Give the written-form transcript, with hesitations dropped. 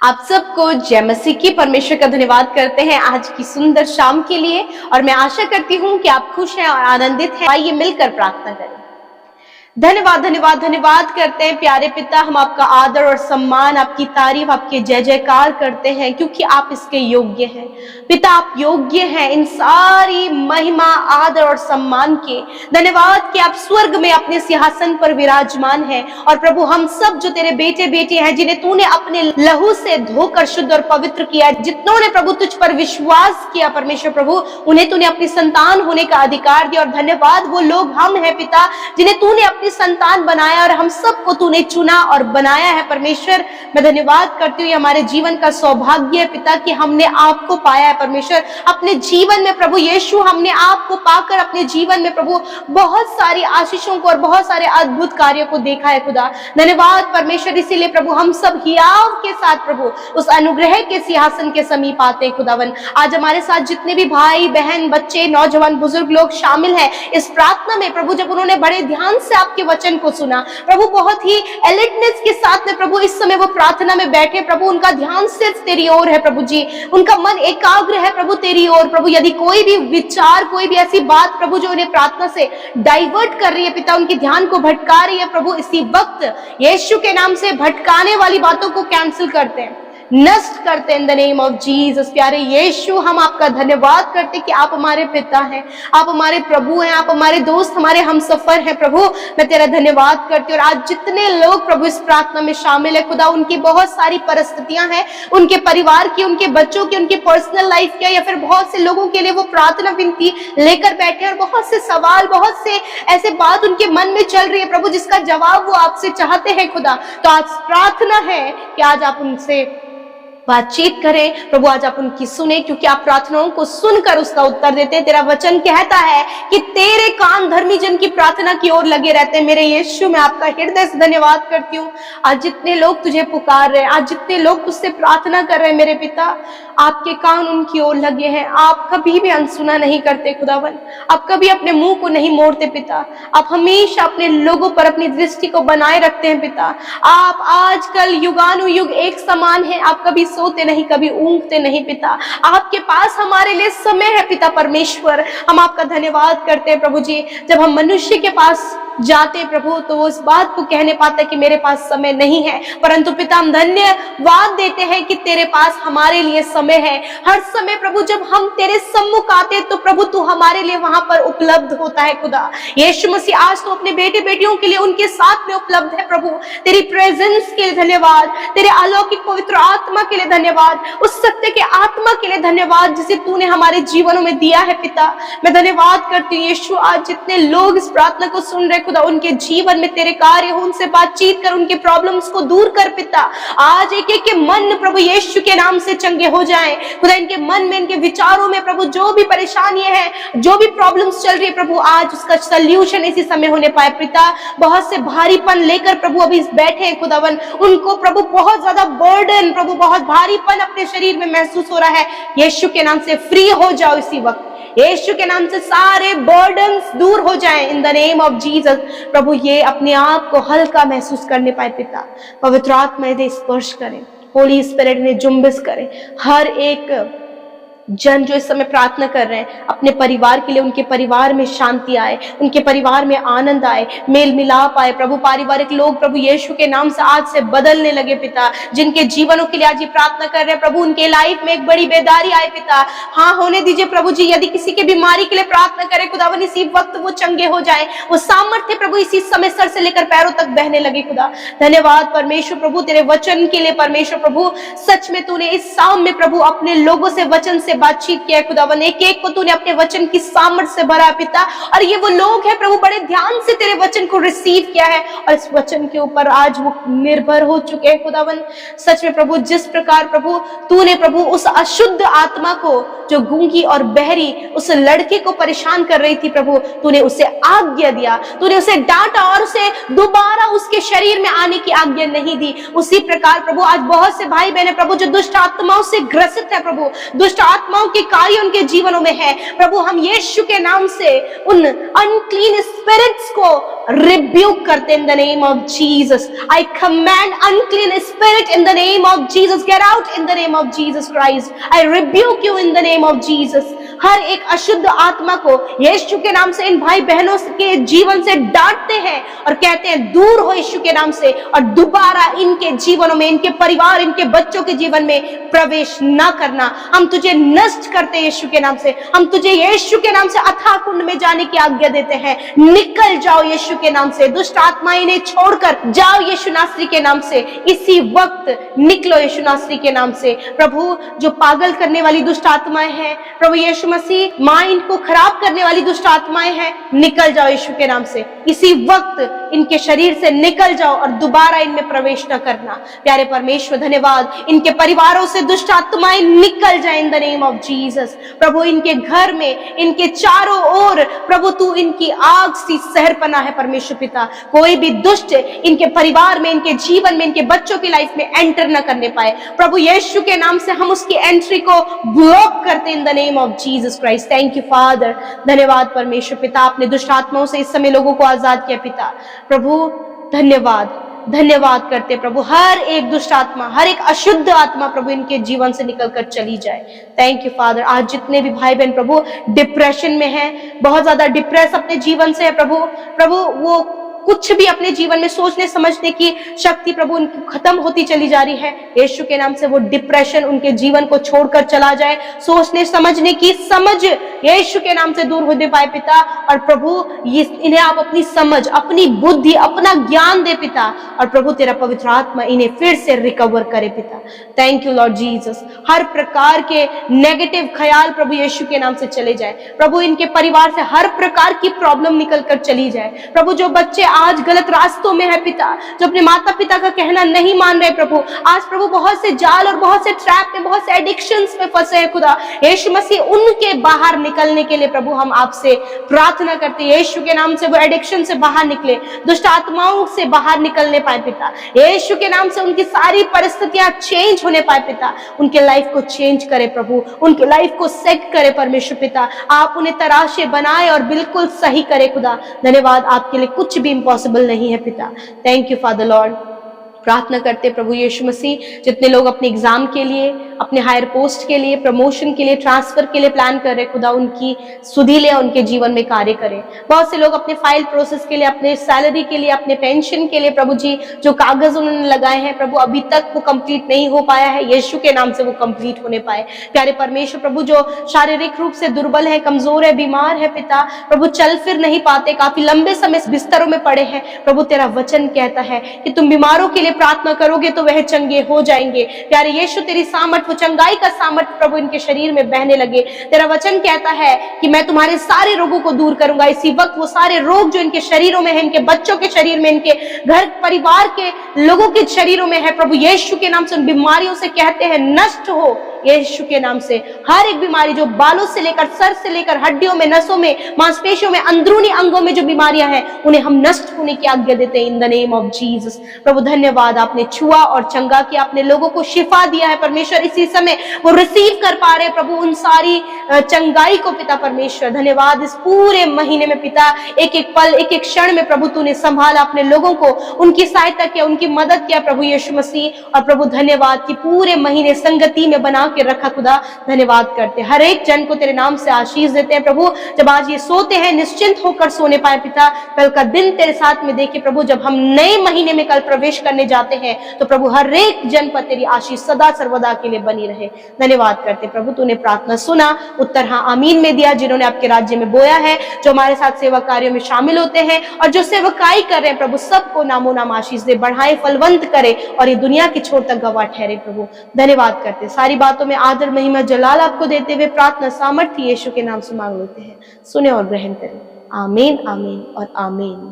आप सबको जय मसीह की। परमेश्वर का धन्यवाद करते हैं आज की सुंदर शाम के लिए, और मैं आशा करती हूँ कि आप खुश हैं और आनंदित हैं। आइए मिलकर प्रार्थना करें। धन्यवाद धन्यवाद धन्यवाद करते हैं प्यारे पिता, हम आपका आदर और सम्मान, आपकी तारीफ, आपके जय जयकार करते हैं क्योंकि आप इसके योग्य हैं। पिता, आप योग्य हैं इन सारी महिमा, आदर और सम्मान के। धन्यवाद कि आप स्वर्ग में अपने सिंहासन पर विराजमान हैं। और प्रभु, हम सब जो तेरे बेटे बेटी हैं, जिन्हें तूने अपने लहू से धोकर शुद्ध और पवित्र किया, जितनों ने प्रभु तुझ पर विश्वास किया परमेश्वर प्रभु, उन्हें तूने अपनी संतान होने का अधिकार दिया। और धन्यवाद, वो लोग हम हैं पिता, जिन्हें तूने अपनी संतान बनाया और हम सबको तूने चुना और बनाया है परमेश्वर। मैं धन्यवाद करती हूँ, हमारे जीवन का सौभाग्य है पिता कि हमने आपको पाया है परमेश्वर अपने जीवन में। प्रभु यीशु, हमने आपको पाकर अपने जीवन में प्रभु बहुत सारी आशीषों को और बहुत सारे अद्भुत कार्यों को देखा है खुदा। धन्यवाद परमेश्वर, इसीलिए प्रभु हम सब हियाव के साथ प्रभु उस अनुग्रह के सिंहासन के समीप आते हैं खुदावन। आज हमारे साथ जितने भी भाई बहन, बच्चे, नौजवान, बुजुर्ग लोग शामिल हैं इस प्रार्थना में प्रभु, जब उन्होंने बड़े ध्यान से आपके वचन को सुना प्रभु, बहुत ही एलर्टनेस के साथ में प्रभु इस समय वो प्रार्थना में बैठे प्रभु, उनका ध्यान सिर्फ तेरी ओर है प्रभु जी, उनका मन एकाग्र है प्रभु तेरी ओर। प्रभु यदि कोई भी विचार, कोई भी ऐसी बात प्रभु जो उन्हें प्रार्थना से डाइवर्ट कर रही है पिता, उनके ध्यान को भटका रही है प्रभु, इसी वक्त यीशु के नाम से भटकाने वाली बातों को कैंसिल करते हैं, नष्ट करते हैं in the name of Jesus. प्यारे यीशु, हम आपका धन्यवाद करते कि आप हमारे पिता हैं, आप हमारे प्रभु हैं, आप हमारे दोस्त, हमारे हमसफर हैं प्रभु। मैं तेरा धन्यवाद करती हूँ। और आज जितने लोग प्रभु इस प्रार्थना में शामिल है खुदा, उनकी बहुत सारी परिस्थितियां हैं, उनके परिवार की, उनके बच्चों की, उनके पर्सनल लाइफ की, या फिर बहुत से लोगों के लिए वो प्रार्थना विनती लेकर बैठे और बहुत से सवाल, बहुत से ऐसे बात उनके मन में चल रही है प्रभु, जिसका जवाब वो आपसे चाहते हैं खुदा। तो आज प्रार्थना है कि आज आप उनसे बातचीत करें प्रभु, आज आप उनकी सुने, क्योंकि आप प्रार्थनाओं को सुनकर उसका उत्तर देते हैं। तेरा वचन कहता है कि तेरे कान धर्मी जन की प्रार्थना की ओर लगे रहते हैं। मेरे यीशु, मैं आपका हृदय से धन्यवाद करती हूँ। आज जितने लोग तुझे पुकार रहे हैं, आज जितने लोग तुझसे प्रार्थना कर रहे हैं मेरे पिता, आपके कान उनकी ओर लगे हैं। आप कभी भी अनसुना नहीं करते खुदावन, आप कभी अपने मुंह को नहीं मोड़ते पिता, आप हमेशा अपने लोगों पर अपनी दृष्टि को बनाए रखते हैं पिता। आप आजकल युगानुयुग एक समान है, आप कभी सोते नहीं, कभी ऊँघते नहीं पिता। आपके पास हमारे लिए समय है पिता परमेश्वर। हम आपका धन्यवाद करते हैं प्रभु जी। जब हम मनुष्य के पास जाते प्रभु, तो वो इस बात को कहने पाता है कि मेरे पास समय नहीं है, परंतु पिता हम धन्यवाद देते हैं कि तेरे पास हमारे लिए समय है। हर समय प्रभु जब हम तेरे सम्मुख आते तो प्रभु तू हमारे लिए वहां पर उपलब्ध होता है खुदा। यीशु मसीह, आज तो अपने बेटे बेटियों के लिए उनके साथ में उपलब्ध है प्रभु। तेरी प्रेजेंस के लिए धन्यवाद, तेरे अलौकिक पवित्र आत्मा के लिए धन्यवाद, उस सत्य के आत्मा के लिए धन्यवाद जिसे तूने हमारे जीवनों में दिया है पिता। मैं धन्यवाद करती हूँ यीशु, आज जितने लोग इस प्रार्थना को सुन रहे खुदा, उनके जीवन में तेरे कार्य हो, उनसे बातचीत कर, उनके प्रॉब्लम्स को दूर कर पिता। आज एक एक के मन प्रभु यीशु के नाम से चंगे हो जाएं खुदा। इनके मन में, इनके विचारों में प्रभु जो भी परेशानी है, जो भी प्रॉब्लम्स चल रही है प्रभु, आज उसका सल्यूशन इसी समय होने पाए पिता। बहुत से भारीपन लेकर प्रभु अभी बैठे हैं खुदावन, उनको प्रभु बहुत ज्यादा बर्डन, प्रभु बहुत भारीपन अपने शरीर में महसूस हो रहा है। यीशु के नाम से फ्री हो जाओ इसी वक्त, यीशु के नाम से सारे बर्डन्स दूर हो जाएं in the name of Jesus. प्रभु ये अपने आप को हल्का महसूस करने पाए पिता। पवित्र आत्मा इन्हें स्पर्श करें, होली स्पिरिट ने जुम्बिश करें। हर एक जन जो इस समय प्रार्थना कर रहे हैं अपने परिवार के लिए, उनके परिवार में शांति आए, उनके परिवार में आनंद आए, मेल मिलाप आए प्रभु। पारिवारिक लोग प्रभु यीशु के नाम से आज से बदलने लगे पिता। जिनके जीवनों के लिए आज ये प्रार्थना कर रहे हैं प्रभु, उनके लाइफ में एक बड़ी बेदारी आए पिता। हाँ, होने दीजिए प्रभु जी। यदि किसी के बीमारी के लिए प्रार्थना करें खुदावन, इसी वक्त वो चंगे हो जाए। वो सामर्थ्य प्रभु इसी समय सर से लेकर पैरों तक बहने लगे खुदा। धन्यवाद परमेश्वर प्रभु तेरे वचन के लिए परमेश्वर प्रभु। सच में तूने इस शाम में प्रभु अपने लोगों से वचन से बातचीत किया है खुदावन। एक एक को तूने अपने वचन की सामर्थ्य से भरा पिता, और ये वो लोग हैं प्रभु बड़े ध्यान से तेरे वचन को रिसीव किया है और इस वचन के ऊपर आज वो निर्भर हो चुके हैं खुदावन। सच में प्रभु जिस प्रकार प्रभु तूने प्रभु उस अशुद्ध आत्मा को, जो गूंगी और बहरी उस लड़के को परेशान कर रही थी प्रभु, तूने उसे आज्ञा दिया, तूने उसे डांटा और उसे दोबारा उसके शरीर में आने की आज्ञा नहीं दी। उसी प्रकार प्रभु आज बहुत से भाई बहन प्रभु जो दुष्ट आत्माओं से ग्रसित है प्रभु, दुष्ट आत्माओं के कार्य उनके जीवनों में है, प्रभु हम यीशु के नाम से उन अनक्लीन स्पिरिट्स को रिब्यूक करते in the name of Jesus. I command unclean spirit in the name of Jesus, get out in the name of Jesus Christ. I rebuke you in the name of Jesus. हर एक अशुद्ध आत्मा को यीशु के नाम से इन भाई बहनों के जीवन से डांटते हैं और कहते हैं दूर हो यीशु के नाम से, और दोबारा इनके जीवनों में, इनके परिवार, इनके बच्चों के जीवन में प्रवेश ना करना। हम तुझे नष्ट करते हैं यीशु के नाम से। हम तुझे यीशु के नाम से अथाह कुंड में जाने की आज्ञा देते हैं। निकल जाओ यीशु के नाम से। दुष्ट आत्माएं इन्हें छोड़कर जाओ यीशु नासरी के नाम से। इसी वक्त निकलो यीशु नासरी के नाम से। प्रभु जो पागल करने वाली दुष्ट आत्माएं हैं, प्रभु यीशु मसीह माइंड को खराब करने वाली दुष्ट आत्माएं हैं, निकल जाओ यीशु के नाम से। इसी वक्त इनके शरीर से निकल जाओ और दोबारा इनमें प्रवेश न करना। प्यारे परमेश्वर धन्यवाद, इनके परिवारों से दुष्ट आत्माएं निकल जाए in the name of Jesus. प्रभु इनके घर में, इनके चारों ओर प्रभु तू इनकी आग सी सहर पना है परमेश्वर पिता। कोई भी दुष्ट इनके परिवार में, इनके जीवन में, इनके बच्चों की लाइफ में एंटर न करने पाए। प्रभु यीशु के नाम से हम उसकी एंट्री को ब्लॉक करते in the name of Jesus Christ. Thank you father, धन्यवाद परमेश्वर पिता, आपने दुष्ट आत्माओं से इस समय लोगों को आजाद किया पिता। प्रभु धन्यवाद, धन्यवाद करते प्रभु, हर एक दुष्ट आत्मा, हर एक अशुद्ध आत्मा प्रभु इनके जीवन से निकलकर चली जाए। Thank you father. आज जितने भी भाई बहन प्रभु डिप्रेशन में हैं, बहुत ज्यादा डिप्रेस अपने जीवन से है प्रभु वो कुछ भी अपने जीवन में सोचने समझने की शक्ति प्रभु उनकी खत्म होती चली जा रही है। यीशु के नाम से वो डिप्रेशन उनके जीवन को छोड़कर चला जाए। सोचने समझने की समझ यीशु के नाम से दूर होने पाए पिता। और प्रभु इन्हें आप अपनी समझ, अपनी बुद्धि, अपना ज्ञान दे पिता। और प्रभु तेरा पवित्र आत्मा इन्हें फिर से रिकवर करे पिता। Thank you Lord Jesus. हर प्रकार के नेगेटिव ख्याल प्रभु यीशु के नाम से चले जाए। प्रभु इनके परिवार से हर प्रकार की प्रॉब्लम निकल कर चली जाए। प्रभु जो बच्चे आज गलत रास्तों में है पिता, जो अपने माता पिता का कहना नहीं मान रहे प्रभु, आज प्रभु बहुत से जाल और बहुत से ट्रैप में, बहुत से एडिक्शंस में फंसे हैं खुदा। यीशु मसीह उनके बाहर निकलने के लिए प्रभु हम आपसे प्रार्थना करते हैं। यीशु के नाम से वो एडिक्शन से बाहर निकले, दुष्ट आत्माओं से बाहर निकलने पाए पिता। यीशु के नाम से उनकी सारी परिस्थितियां चेंज होने पाए पिता। उनके लाइफ को चेंज करे प्रभु, उनके लाइफ को सेट करे परमेश्वर पिता। आप उन्हें तराशे बनाए और बिल्कुल सही करे खुदा। धन्यवाद, आपके लिए कुछ भी इम्पॉसिबल नहीं है पिता। Thank you father Lord. प्रार्थना करते प्रभु यीशु मसीह, जितने लोग अपने एग्जाम के लिए, अपने हायर पोस्ट के लिए, प्रमोशन के लिए, ट्रांसफर के लिए प्लान कर रहे खुदा, उनकी सुधि ले, उनके जीवन में कार्य करें। बहुत से लोग अपने फाइल प्रोसेस के लिए, अपने सैलरी के लिए, अपने पेंशन के लिए प्रभु जी जो कागज उन्होंने लगाए हैं प्रभु, अभी तक वो कंप्लीट नहीं हो पाया है, यीशु के नाम से वो कंप्लीट होने पाए। प्यारे परमेश्वर प्रभु, जो शारीरिक रूप से दुर्बल है, कमजोर है, बीमार है पिता, प्रभु चल फिर नहीं पाते, काफी लंबे समय बिस्तरों में पड़े हैं प्रभु, तेरा वचन कहता है कि तुम बीमारों के लिए प्रार्थना करोगे तो वह चंगे हो जाएंगे। प्यारे यीशु, तेरी सामर्थ, वो चंगाई का सामर्थ प्रभु इनके शरीर में बहने लगे। तेरा वचन कहता है कि मैं तुम्हारे सारे रोगों को दूर करूंगा। इसी वक्त वो सारे रोग जो इनके शरीरों में है, इनके बच्चों के शरीर में, इनके घर परिवार के लोगों के शरीरों में है प्रभु, यीशु के नाम से उन बीमारियों से कहते हैं नष्ट हो यीशु के नाम से। हर एक बीमारी जो बालों से लेकर, सर से लेकर, हड्डियों में, नसों में, मांसपेशियों में, अंदरूनी अंगों में जो बीमारियां हैं, उन्हें हम नष्ट होने की आज्ञा देते हैं in the name of Jesus. प्रभु धन्यवाद, आपने छुआ और चंगा किया, आपने लोगों को शिफा दिया है परमेश्वर। इसी समय वो रिसीव कर पा रहे प्रभु उन सारी चंगाई को पिता परमेश्वर। धन्यवाद, इस पूरे महीने में पिता एक एक पल, एक एक क्षण में प्रभु तूने संभाला अपने लोगों को, उनकी सहायता किया, उनकी मदद किया प्रभु यीशु मसीह। और प्रभु धन्यवाद कि पूरे महीने संगति में बना के रखा खुदा। धन्यवाद करते, हर एक जन को तेरे नाम से आशीष देते हैं प्रभु। जब आज ये सोते हैं निश्चिंत होकर सोने पाए पिता, कल का दिन तेरे साथ में देखे प्रभु, जब हम नए महीने में कल प्रवेश करने जाते हैं तो प्रभु हर एक जन पर तेरी आशीष सदा सर्वदा के लिए बनी रहे। धन्यवाद करते प्रभु, तूने प्रार्थना सुना, उत्तर हाँ आमीन में दिया। जिन्होंने आपके राज्य में बोया है, जो हमारे साथ सेवा कार्यों में शामिल होते हैं और जो सेवकाई कर रहे हैं प्रभु, सबको नामो नाम आशीष दे, बढ़ाए, फलवंत करे और ये दुनिया की छोर तक गवाह ठहरे प्रभु। धन्यवाद करते, सारी बातों में आदर महिमा जलाल आपको देते हुए प्रार्थना सामर्थ्य यीशु के नाम से मांग लेते हैं। सुने और ग्रहण करें। आमीन, आमीन और आमीन।